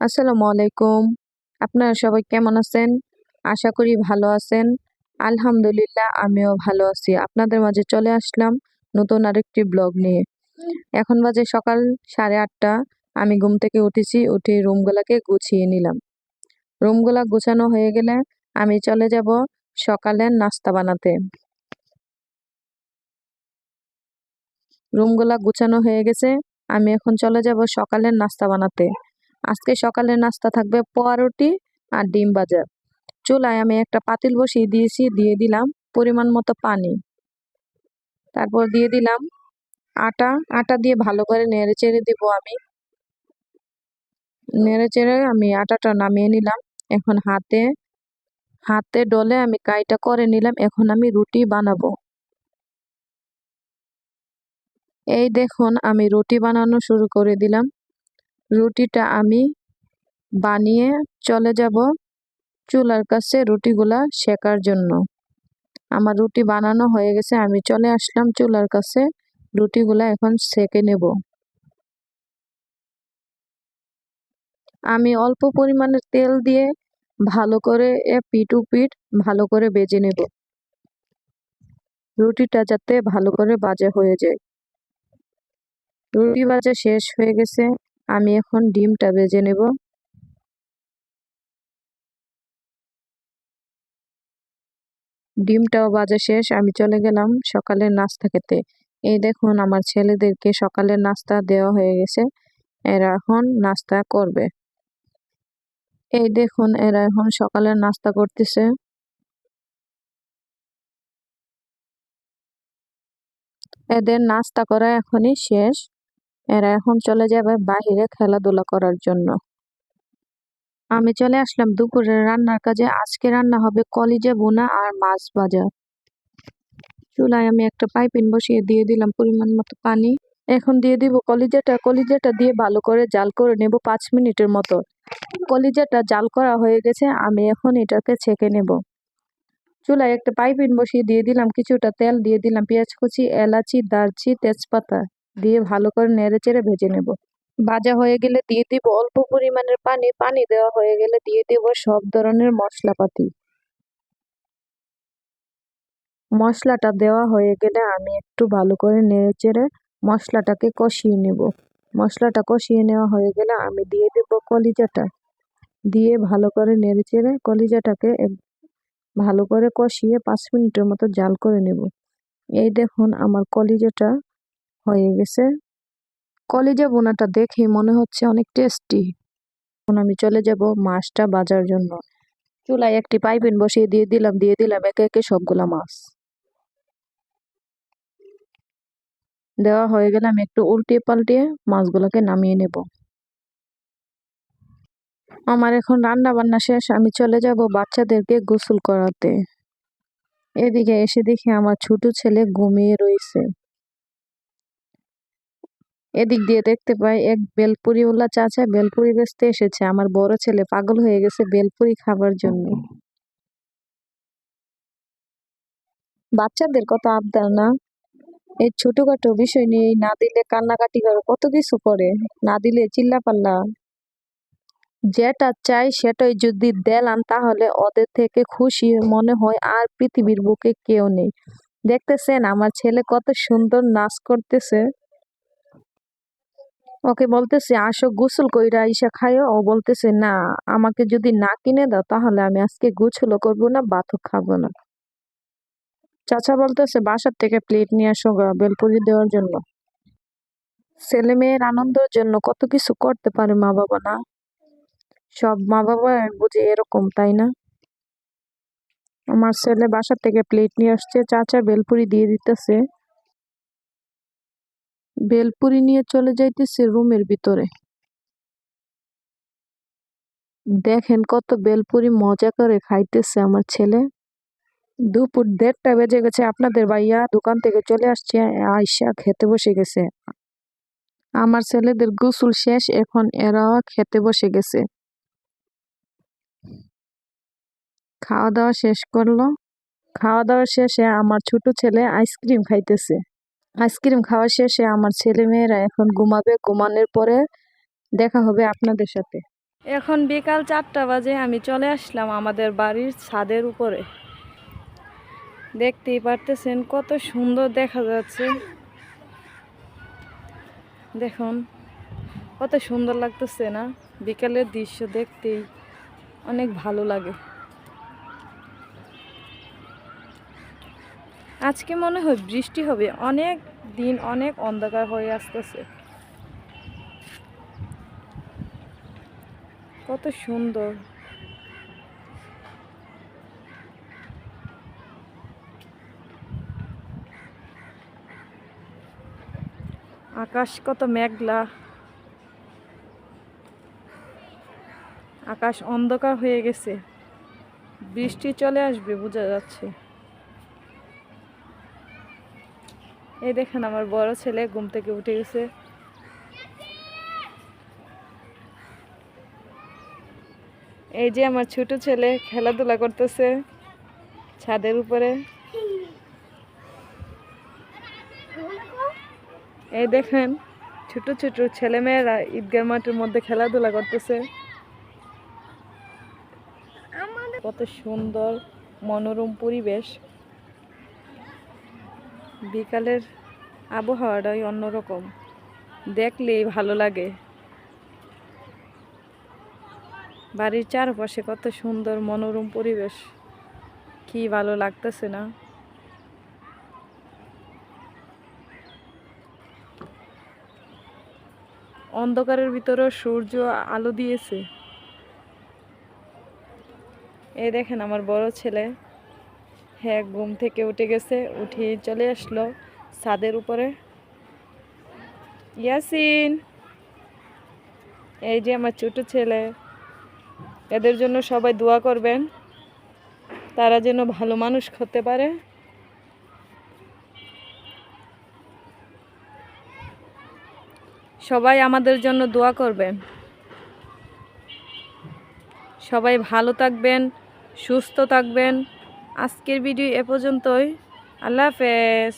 আসসালামু আলাইকুম। আপনারা সবাই কেমন আছেন? আশা করি ভালো আছেন। আলহামদুলিল্লাহ আমিও ভালো আছি। আপনাদের মাঝে চলে আসলাম নতুন আরেকটি ব্লগ নিয়ে। এখন বাজে সকাল 8:30। আমি ঘুম থেকে উঠেছি, উঠে রুমগুলাকে গুছিয়ে নিলাম। রুমগুলা গুছানো হয়ে গেলে আমি চলে যাব সকালের নাস্তা বানাতে। রুমগুলা গুছানো হয়ে গেছে, আমি এখন চলে যাব সকালের নাস্তা বানাতে। আজকে সকালের নাস্তা থাকবে পোয়া রুটি আর ডিম ভাজা। চুলায় আমি একটা পাতিল বসিয়ে দিয়েছি, দিয়ে দিলাম পরিমাণ মতো পানি। তারপর দিয়ে দিলাম আটা। আটা দিয়ে ভালো করে নেড়ে চেড়ে দিব আমি। নেড়ে চেড়ে আমি আটাটা নামিয়ে নিলাম। এখন হাতে হাতে ডলে আমি কাইটা করে নিলাম। এখন আমি রুটি বানাবো। এই দেখুন আমি রুটি বানানো শুরু করে দিলাম। রুটিটা আমি বানিয়ে চলে যাব চুলার কাছে রুটিগুলা সেকার জন্য। আমার রুটি বানানো হয়ে গেছে, আমি চলে আসলাম চুলার কাছে। রুটিগুলা এখন সেকে নেব। আমি অল্প পরিমাণের তেল দিয়ে ভালো করে পিঠ ও পিঠ ভালো করে ভেজে নেব। রুটিটা যাতে ভালো করে ভাজা হয়ে যায়। রুটি ভাজা শেষ হয়ে গেছে, আমি এখন ডিমটা ভেজে নেব। ডিমটাও ভাজা শেষ, আমি চলে গেলাম সকালের নাস্তা খেতে। এই দেখুন আমার ছেলেদেরকে সকালের নাস্তা দেওয়া হয়ে গেছে, এরা এখন নাস্তা করবে। এই দেখুন এরা এখন সকালের নাস্তা করতেছে। এদের নাস্তা করা এখনই শেষ, এরা এখন চলে যাবে বাহিরে খেলাধুলা করার জন্য। আমি চলে আসলাম দুপুরের রান্নার কাজে। আজকে রান্না হবে কলিজা ভুনা আর মাছ ভাজা। চুলায় আমি একটা পাইপিন বসিয়ে দিয়ে দিলাম পরিমাণ মতো পানি। এখন দিয়ে দিব কলিজাটা। কলিজাটা দিয়ে ভালো করে জাল করে নেব 5 মিনিটের মতো। কলিজাটা জাল করা হয়ে গেছে, আমি এখন এটাকে ছেঁকে নেব। চুলায় একটা পাইপিন বসিয়ে দিয়ে দিলাম কিছুটা তেল, দিয়ে দিলাম পেঁয়াজ কুচি, এলাচি, দারচিনি, তেজপাতা দিয়ে ভালো করে নেড়ে চেড়ে ভেজে নেব। ভাজা হয়ে গেলে দিয়ে দিব অল্প পরিমাণের পানি। পানি দেওয়া হয়ে গেলে দিয়ে দেব সব ধরনের মশলাপাতি। মশলাটা দেওয়া হয়ে গেলে আমি একটু ভালো করে নেড়ে চেড়ে মশলাটাকে কষিয়ে নেব। মশলাটা কষিয়ে নেওয়া হয়ে গেলে আমি দিয়ে দেব কলিজাটা। দিয়ে ভালো করে নেড়ে চেড়ে কলিজাটাকে ভালো করে কষিয়ে 5 মিনিটের মতো জাল করে নেব। এই দেখুন আমার কলিজাটা হয়ে গেছে। কলিজা ভুনাটা দেখে মনে হচ্ছে অনেক টেস্টি। এখন আমি চলে যাব মাছটা ভাজার জন্য। চুলায় একটি পাইপিন বসিয়ে দিয়ে দিলাম একে একে সবগুলা মাছ। দেওয়া হয়ে গেলে আমি একটু উল্টিয়ে পাল্টিয়ে মাছগুলোকে নামিয়ে নেব। আমার এখন রান্না বান্না শেষ, আমি চলে যাব বাচ্চাদেরকে গোসল করাতে। এদিকে এসে দেখি আমার ছোট ছেলে ঘুমিয়ে রয়েছে। এদিক দিয়ে দেখতে পাই এক বেলপুরিওয়ালা চাচা বেলপুরি বেচতে এসেছে। আমার বড় ছেলে পাগল হয়ে গেছে বেলপুরি খাবার জন্য। বাচ্চাদের কত আবদার না, এই ছোটখাটো বিষয় নিয়ে না দিলে কান্নাকাটি করে, কত কিছু করে, না দিলে চিল্লাপাল্লা। যেটা চাই সেটাই যদি দেন তাহলে ওদের থেকে খুশি মনে হয় আর পৃথিবীর বুকে কেউ নেই। দেখতেছেন আমার ছেলে কত সুন্দর নাচ করতেছে। ওকে বলতেছে আসো গোসল কইরা আইসা খাইও, ও বলতেছে না, আমাকে যদি না কিনে দাও তাহলে আমি আজকে গোসলও করবো না, ভাতও খাবো না। চাচা বলতেছে বাসার থেকে প্লেট নিয়ে আসো গা বেলপুরি দেওয়ার জন্য। ছেলে মেয়ের আনন্দের জন্য কত কিছু করতে পারে মা বাবা, না? সব মা বাবা বুঝে এরকম, তাই না? আমার ছেলে বাসার থেকে প্লেট নিয়ে আসছে, চাচা বেলপুরি দিয়ে দিতেছে। বেলপুরি নিয়ে চলে যাইতেছে রুমের ভিতরে। দেখেন কত বেলপুরি মজা করে খাইতেছে আমার ছেলে। দুপুর 1:30 বেজে গেছে, আপনাদের ভাইয়া দোকান থেকে চলে আসছে, আইসা খেতে বসে গেছে। আমার ছেলেদের গোসল শেষ, এখন এরাও খেতে বসে গেছে। খাওয়া দাওয়া শেষ করলো। খাওয়া দাওয়া শেষে আমার ছোট ছেলে আইসক্রিম খাইতেছে। আইসক্রিম খাওয়া শেষে আমার ছেলে মেয়েরা এখন ঘুমাবে। ঘুমানোর পরে দেখা হবে আপনাদের সাথে। এখন বিকাল 4টা বাজে, আমি চলে আসলাম আমাদের বাড়ির ছাদের উপরে। দেখতেই পারতেছেন কত সুন্দর দেখা যাচ্ছে, দেখুন কত সুন্দর লাগতেছে না? বিকালের দৃশ্য দেখতেই অনেক ভালো লাগে। আজকে মনে হয় বৃষ্টি হবে, অনেক দিন অনেক অন্ধকার হয়ে আসতেছে। কত সুন্দর, আকাশ কত মেঘলা, আকাশ অন্ধকার হয়ে গেছে, বৃষ্টি চলে আসবে বোঝা যাচ্ছে। এই দেখেন আমার বড় ছেলে ঘুম থেকে উঠে গেছে। এই যে আমার ছোট ছেলে খেলাধুলা করতেছে ছাদের উপরে। এই দেখেন ছোট ছোট ছেলেমেয়েরা ঈদগাহ মাঠের মধ্যে খেলাধুলা করতেছে। কত সুন্দর মনোরম পরিবেশ, বিকালের আবহাওয়াটাই অন্যরকম, দেখলেই ভালো লাগে। বাড়ির চারপাশে কত সুন্দর মনোরম পরিবেশ, কি ভালো লাগতেছে না? অন্ধকারের ভিতরে সূর্য আলো দিয়েছে। এই দেখেন আমার বড় ছেলে, হ্যাঁ ঘুম থেকে উঠে গেছে, উঠে চলে আসলো ছাদের উপরে। ইয়াসিন, এই যে আমার ছোট ছেলে, এদের জন্য সবাই দোয়া করবেন, তারা যেন ভালো মানুষ হতে পারে। সবাই আমাদের জন্য দোয়া করবেন। সবাই ভালো থাকবেন, সুস্থ থাকবেন। আজকের ভিডিও এ পর্যন্তই। আল্লাহ হাফেজ।